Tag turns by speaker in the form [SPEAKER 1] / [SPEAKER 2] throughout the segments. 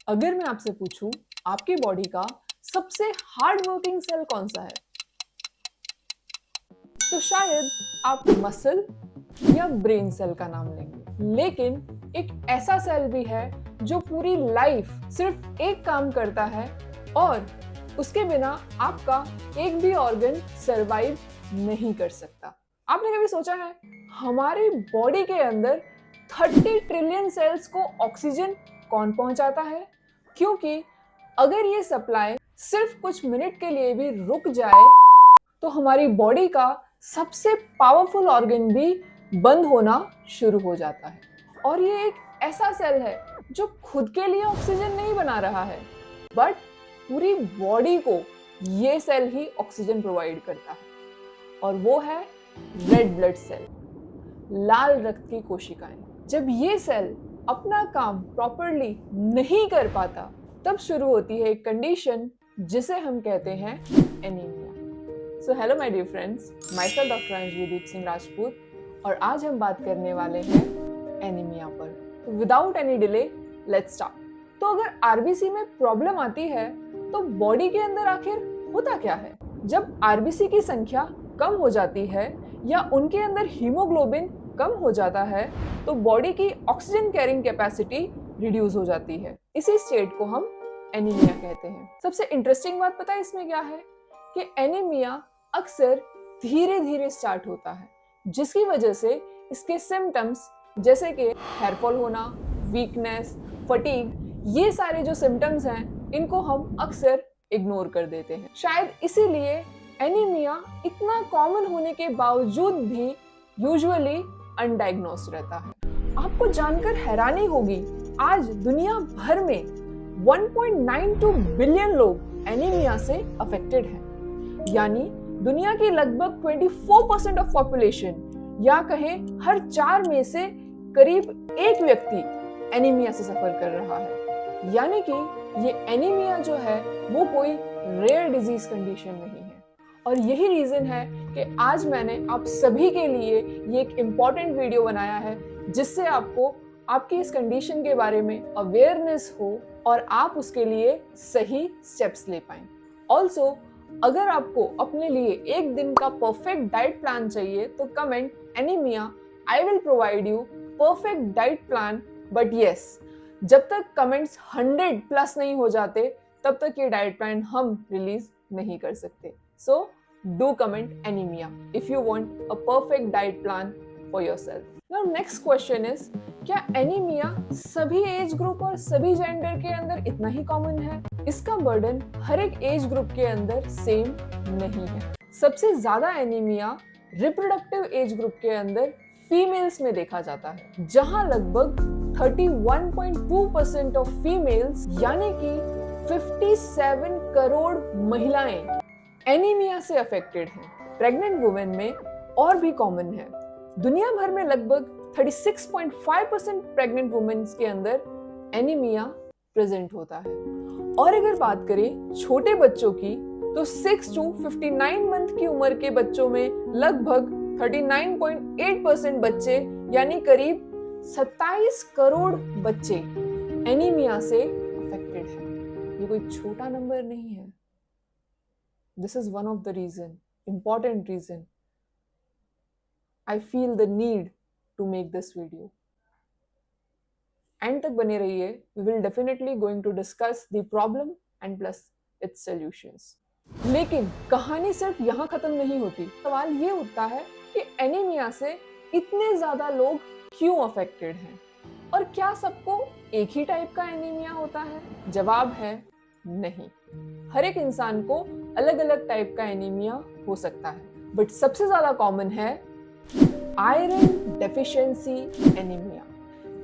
[SPEAKER 1] अगर मैं आपसे पूछूं आपकी बॉडी का सबसे हार्ड वर्किंग सेल कौन सा है, तो शायद आप मसल या ब्रेन सेल का नाम लेंगे। लेकिन एक ऐसा सेल भी है जो पूरी लाइफ सिर्फ एक काम करता है और उसके बिना आपका एक भी ऑर्गन सरवाइव नहीं कर सकता। आपने कभी सोचा है हमारी बॉडी के अंदर 30 ट्रिलियन सेल्स को ऑक्सीजन कौन पहुंचाता है? क्योंकि अगर ये सप्लाई सिर्फ कुछ मिनट के लिए भी रुक जाए तो हमारी बॉडी का सबसे पावरफुल ऑर्गन भी बंद होना शुरू हो जाता है। और ये एक ऐसा सेल है जो खुद के लिए ऑक्सीजन नहीं बना रहा है, बट पूरी बॉडी को ये सेल ही ऑक्सीजन प्रोवाइड करता है, और वो है रेड ब्लड सेल, लाल रक्त की कोशिकाएं। जब ये सेल अपना काम प्रॉपरली नहीं कर पाता तब शुरू होती है एक कंडीशन जिसे हम कहते हैं anaemia. So hello my dear friends, myself doctor Anjalideep Singh Rajput, और आज हम बात करने वाले हैं एनीमिया पर। Without any delay let's start. तो अगर आरबीसी में प्रॉब्लम आती है तो बॉडी के अंदर आखिर होता क्या है? जब आरबीसी की संख्या कम हो जाती है या उनके अंदर हीमोग्लोबिन कम हो जाता है तो बॉडी की ऑक्सीजन कैरिंग कैपेसिटी रिड्यूस हो जाती है। इसी स्टेट को हम एनीमिया कहते हैं। सबसे इंटरेस्टिंग बात पता है इसमें क्या है कि एनीमिया अक्सर धीरे धीरे स्टार्ट होता है, जिसकी वजह से इसके सिम्टम्स जैसे कि हेयर फॉल होना, वीकनेस, फटीग, ये सारे जो सिम्टम्स हैं इनको हम अक्सर इग्नोर कर देते हैं। शायद इसीलिए एनीमिया इतना कॉमन होने के बावजूद भी यूजुअली अनडायग्नोस्ड रहता है। आपको जानकर हैरानी होगी, आज दुनिया भर में 1.92 बिलियन लोग एनीमिया से अफेक्टेड हैं। यानी दुनिया की लगभग 24% ऑफ पॉपुलेशन, या कहें हर 4 में से करीब एक व्यक्ति एनीमिया से सफर कर रहा है। यानी कि ये एनीमिया जो है वो कोई रेयर डिजीज कंडीशन नहीं है। और यही रीजन है कि आज मैंने आप सभी के लिए ये एक इम्पॉर्टेंट वीडियो बनाया है जिससे आपको आपकी इस कंडीशन के बारे में अवेयरनेस हो और आप उसके लिए सही स्टेप्स ले पाएं। ऑल्सो अगर आपको अपने लिए एक दिन का परफेक्ट डाइट प्लान चाहिए तो comment anaemia, I will provide you perfect diet plan. But yes, जब तक कमेंट्स 100 प्लस नहीं हो जाते तब तक ये डाइट प्लान हम रिलीज नहीं कर सकते। So do comment anemia if you want a perfect diet plan for yourself. Now next question is, क्या एनीमिया सभी एज ग्रुप और सभी जेंडर के अंदर इतना ही कॉमन है? इसका बर्डन हर एक एज ग्रुप के अंदर सेम नहीं है। सबसे ज्यादा एनीमिया रिप्रोडक्टिव एज ग्रुप के अंदर फीमेल्स में देखा जाता है, जहां लगभग 31.2% ऑफ फीमेल्स यानी कि 57 करोड़ महिलाएं एनीमिया से अफेक्टेड हैं। प्रेग्नेंट वुमेन में और भी कॉमन है। दुनिया भर में लगभग 36.5% प्रेग्नेंट वुमेन्स के अंदर एनीमिया प्रेजेंट होता है। और अगर बात करें छोटे बच्चों की तो 6 to 59 मंथ की उम्र के बच्चों में लगभग 39.8% बच्चे यानी करीब 27 करोड़ बच्चे एनीमिया से अफेक्टेड हैं। ये कोई छोटा नंबर नहीं है। This is one of the important reason I feel the need to make this video. And तक बने रहिए, we will definitely going to discuss the problem and plus its solutions. लेकिन कहानी सिर्फ यहाँ खत्म नहीं होती। सवाल ये उठता है कि एनीमिया से इतने ज्यादा लोग क्यों अफेक्टेड हैं और क्या सबको एक ही टाइप का एनीमिया होता है? जवाब है नहीं। हर एक इंसान को अलग अलग टाइप का एनीमिया हो सकता है, बट सबसे ज्यादा कॉमन है आयरन डेफिशिएंसी एनीमिया।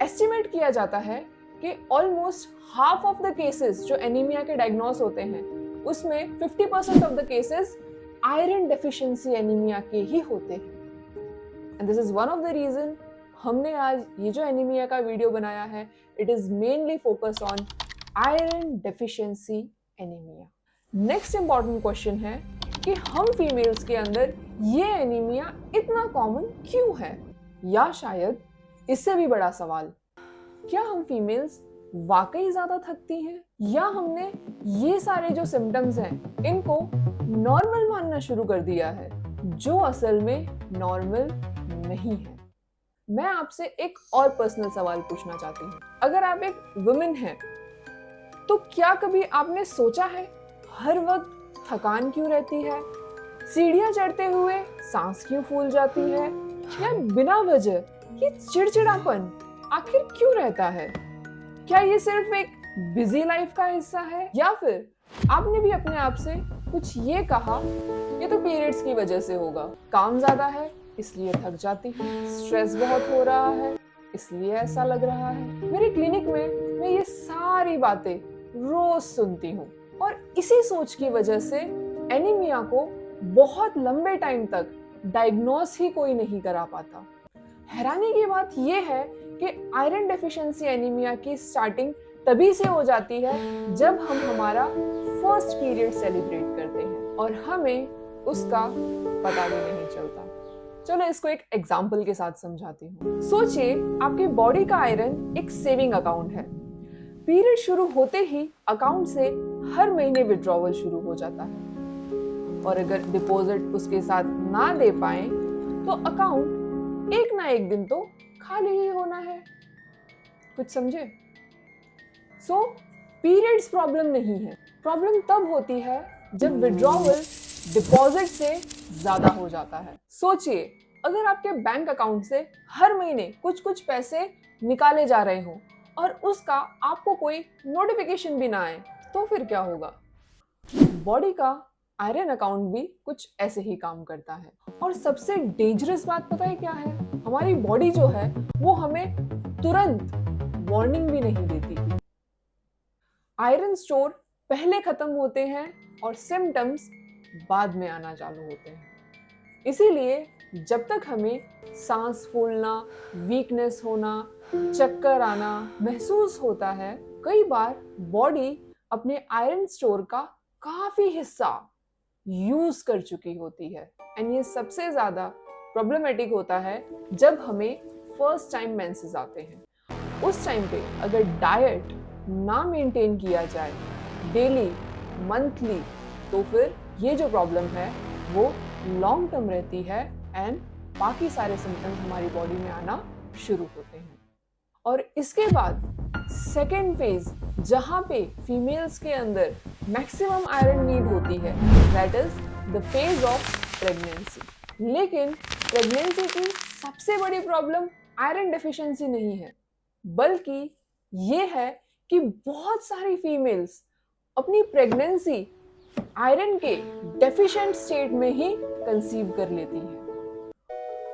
[SPEAKER 1] एस्टिमेट किया जाता है कि almost half of the cases जो एनीमिया के डायग्नोस होते हैं उसमें 50% of the cases iron deficiency anaemia के ही होते हैं। And this is one of the reason हमने आज ये जो एनीमिया का वीडियो बनाया है, it is mainly focus on iron deficiency anaemia. Next important question है कि हम फीमेल्स के अंदर ये एनीमिया इतना कॉमन क्यों है? या शायद इससे भी बड़ा सवाल, क्या हम फीमेल्स वाकई ज्यादा थकती हैं, या हमने ये सारे जो सिम्टम्स हैं इनको नॉर्मल मानना शुरू कर दिया है, जो असल में नॉर्मल नहीं है। मैं आपसे एक और पर्सनल सवाल पूछना चाहती हूँ। अगर आप एक वुमेन हैं, तो क्या कभी आपने सोचा है हर वक्त थकान क्यों रहती है? सीढ़ियां चढ़ते हुए सांस क्यों फूल जाती है? या बिना वजह ये चिड़चिड़ापन आखिर क्यों रहता है? क्या ये सिर्फ एक बिजी लाइफ का हिस्सा है, या फिर आपने भी अपने आप से कुछ ये कहा ये तो पीरियड्स की वजह से होगा, काम ज्यादा है इसलिए थक जाती हूँ, स्ट्रेस बहुत हो रहा है इसलिए ऐसा लग रहा है। मेरे क्लिनिक में मैं ये सारी बातें रोज सुनती हूँ, और इसी सोच की वजह से एनीमिया को बहुत लंबे टाइम तक डायग्नोस ही कोई नहीं करा पाता। हैरानी की बात यह है कि आयरन डेफिशिएंसी एनीमिया की स्टार्टिंग तभी से हो जाती है जब हम हमारा फर्स्ट पीरियड सेलिब्रेट करते हैं, और हमें उसका पता भी नहीं चलता। चलो इसको एक एग्जाम्पल के साथ समझाती हूँ। सोचिए आपके बॉडी का आयरन एक सेविंग अकाउंट है। पीरियड शुरू होते ही अकाउंट से हर महीने विड्रॉवल शुरू हो जाता है, और अगर डिपॉजिट उसके साथ ना दे पाए तो अकाउंट एक ना एक दिन तो खाली ही होना है। कुछ समझे? सो पीरियड्स प्रॉब्लम नहीं है, प्रॉब्लम तब होती है जब विड्रॉवल डिपॉजिट से ज्यादा हो जाता है। सोचिए अगर आपके बैंक अकाउंट से हर महीने कुछ कुछ पैसे निकाले जा रहे हो और उसका आपको कोई नोटिफिकेशन भी ना आए, तो फिर क्या होगा? बॉडी का आयरन अकाउंट भी कुछ ऐसे ही काम करता है। और सबसे डेंजरस बात पता है क्या है? हमारी बॉडी जो है वो हमें तुरंत वार्निंग भी नहीं देती। आयरन स्टोर पहले खत्म होते हैं और सिम्टम्स बाद में आना चालू होते हैं। इसीलिए जब तक हमें सांस फूलना, वीकनेस होना, चक्कर आना महसूस होता है, कई बार बॉडी अपने आयरन स्टोर का काफी हिस्सा यूज कर चुकी होती है। एंड ये सबसे ज्यादा प्रॉब्लमेटिक होता है जब हमें फर्स्ट टाइम मेंसेस आते हैं। उस टाइम पे अगर डाइट ना मेंटेन किया जाए डेली, मंथली, तो फिर ये जो प्रॉब्लम है वो लॉन्ग टर्म रहती है एंड बाकी सारे सिम्टम्स हमारी बॉडी में आना शुरू होते हैं। और इसके बाद सेकेंड फेज, जहां पे फीमेल्स के अंदर मैक्सिमम आयरन नीड होती है, that is the phase of pregnancy. लेकिन प्रेगनेंसी की सबसे बड़ी प्रॉब्लम आयरन डेफिशिएंसी नहीं है, बल्कि ये है कि बहुत सारी फीमेल्स अपनी प्रेगनेंसी आयरन के डेफिशिएंट स्टेट में ही कंसीव कर लेती हैं।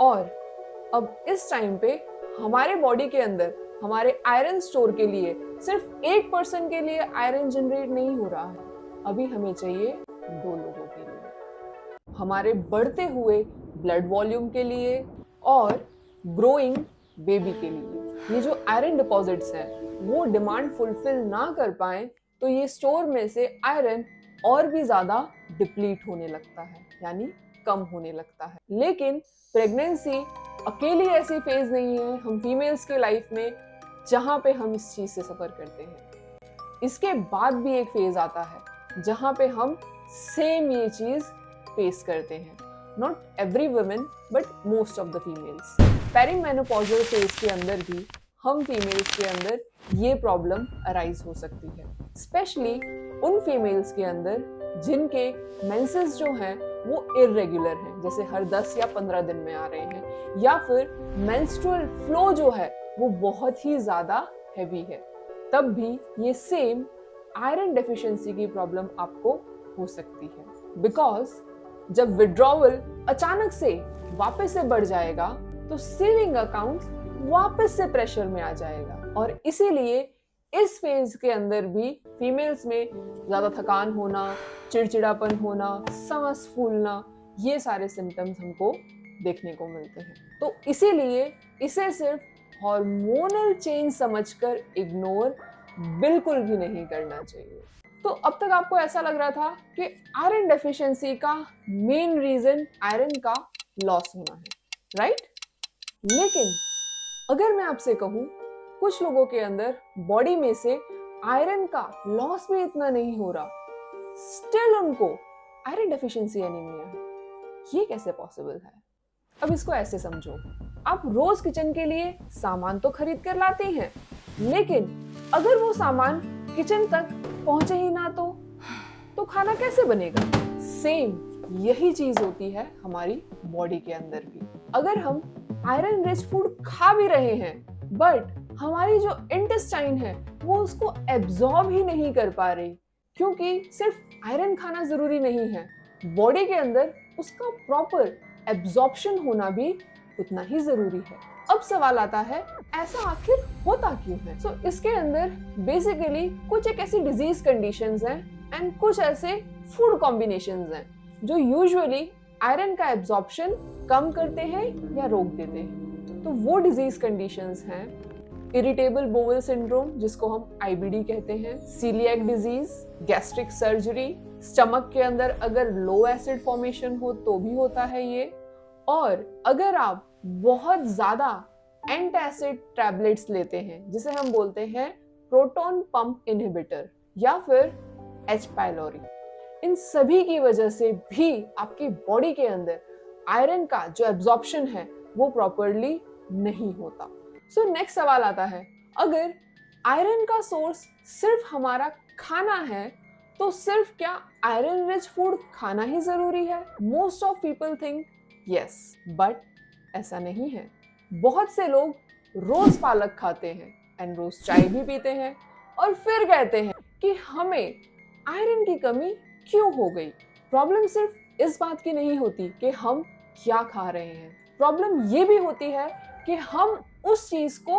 [SPEAKER 1] और अब इस टाइम पे हमारे बॉडी के अंदर हमारे आयरन स्टोर के लिए सिर्फ 8% के लिए आयरन जनरेट नहीं हो रहा है, अभी हमें चाहिए 2 लोगों के लिए, हमारे बढ़ते हुए ब्लड वॉल्यूम के लिए और ग्रोइंग बेबी के लिए। ये जो आयरन डिपॉजिट्स हैं वो डिमांड फुलफिल ना कर पाए तो ये स्टोर में से आयरन और भी ज्यादा डिप्लीट होने लगता है, यानी कम होने लगता है। लेकिन प्रेगनेंसी अकेली ऐसी फेज नहीं है हम फीमेल्स के लाइफ में जहां पे हम इस चीज से सफर करते हैं। इसके बाद भी एक फेज आता है जहां पे हम सेम ये चीज फेस करते हैं। Not every women but most of the females. Perimenopausal phase के अंदर भी हम फीमेल्स के अंदर ये प्रॉब्लम अराइज हो सकती है, स्पेशली उन फीमेल्स के अंदर जिनके मेंसेस जो हैं वो इरेगुलर हैं, जैसे हर 10 या 15 दिन में आ रहे हैं, या फिर मेंस्ट्रुअल फ्लो जो है वो बहुत ही ज्यादा हैवी है। तब भी ये सेम आयरन डेफिशिएंसी की प्रॉब्लम आपको हो सकती है, बिकॉज जब विड्रॉवल अचानक से वापस से बढ़ जाएगा तो सेविंग अकाउंट वापस से प्रेशर में आ जाएगा। और इसीलिए इस फेज के अंदर भी फीमेल्स में ज्यादा थकान होना, चिड़चिड़ापन होना, सांस फूलना, ये सारे सिम्टम्स हमको देखने को मिलते हैं। तो इसीलिए इसे सिर्फ हार्मोनल चेंज समझकर इग्नोर बिल्कुल भी नहीं करना चाहिए। तो अब तक आपको ऐसा लग रहा था कि आयरन डेफिशिएंसी का मेन रीजन आयरन का लॉस होना है, राइट? लेकिन अगर मैं आपसे कहूं कुछ लोगों के अंदर बॉडी में से आयरन का लॉस भी इतना नहीं हो रहा, स्टिल उनको आयरन डेफिशिएंसी एनीमिया है। ये कैसे पॉसिबल है? अब इसको ऐसे समझो, आप रोज किचन के लिए सामान तो खरीद कर लाते हैं, लेकिन अगर वो सामान किचन तक पहुंचे ही ना तो खाना कैसे बनेगा? सेम यही चीज होती है हमारी बॉडी के अंदर भी। अगर हम आयरन रिच फूड खा भी रहे हैं, बट हमारी जो इंटेस्टाइन है वो उसको एब्जॉर्ब ही नहीं कर पा रही, क्योंकि सिर्फ आयरन खाना जरूरी नहीं है, बॉडी के अंदर उसका प्रॉपर एब्जॉर्प्शन होना भी उतना ही जरूरी है। अब सवाल आता है, ऐसा आखिर होता क्यों है? सो इसके अंदर बेसिकली कुछ एक ऐसी डिजीज कंडीशंस हैं एंड कुछ ऐसे फूड कॉम्बिनेशंस हैं जो यूजुअली आयरन का एब्जॉर्प्शन कम करते हैं या रोक देते हैं। तो वो डिजीज कंडीशंस हैं इरिटेबल बोवल सिंड्रोम, जिसको हम आईबीडी कहते हैं, coeliac disease, gastric surgery, stomach के अंदर अगर लो एसिड फॉर्मेशन हो तो भी होता है ये, और अगर आप बहुत ज्यादा एंटासिड टैबलेट्स लेते हैं जिसे हम बोलते हैं प्रोटॉन पंप इनहिबिटर या फिर एच पाइलोरी, इन सभी की वजह से भी आपकी बॉडी के अंदर आयरन का जो एब्जॉर्प्शन है वो प्रॉपरली नहीं होता। सो नेक्स्ट सवाल आता है, अगर आयरन का सोर्स सिर्फ हमारा खाना है तो सिर्फ क्या आयरन रिच फूड खाना ही जरूरी है? Most of people think yes, but ऐसा नहीं है। बहुत से लोग रोज पालक खाते हैं एंड रोज चाय भी पीते हैं और फिर कहते हैं कि हमें आयरन की कमी क्यों हो गई। प्रॉब्लम सिर्फ इस बात की नहीं होती कि हम क्या खा रहे हैं, प्रॉब्लम ये भी होती है कि हम उस चीज को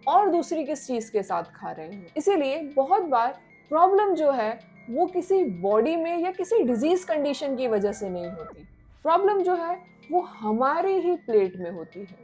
[SPEAKER 1] और दूसरी किस चीज के साथ खा रहे हैं। इसीलिए बहुत बार प्रॉब्लम जो है वो किसी बॉडी में या किसी डिजीज कंडीशन की वजह से नहीं होती, प्रॉब्लम जो है वो हमारी ही प्लेट में होती है।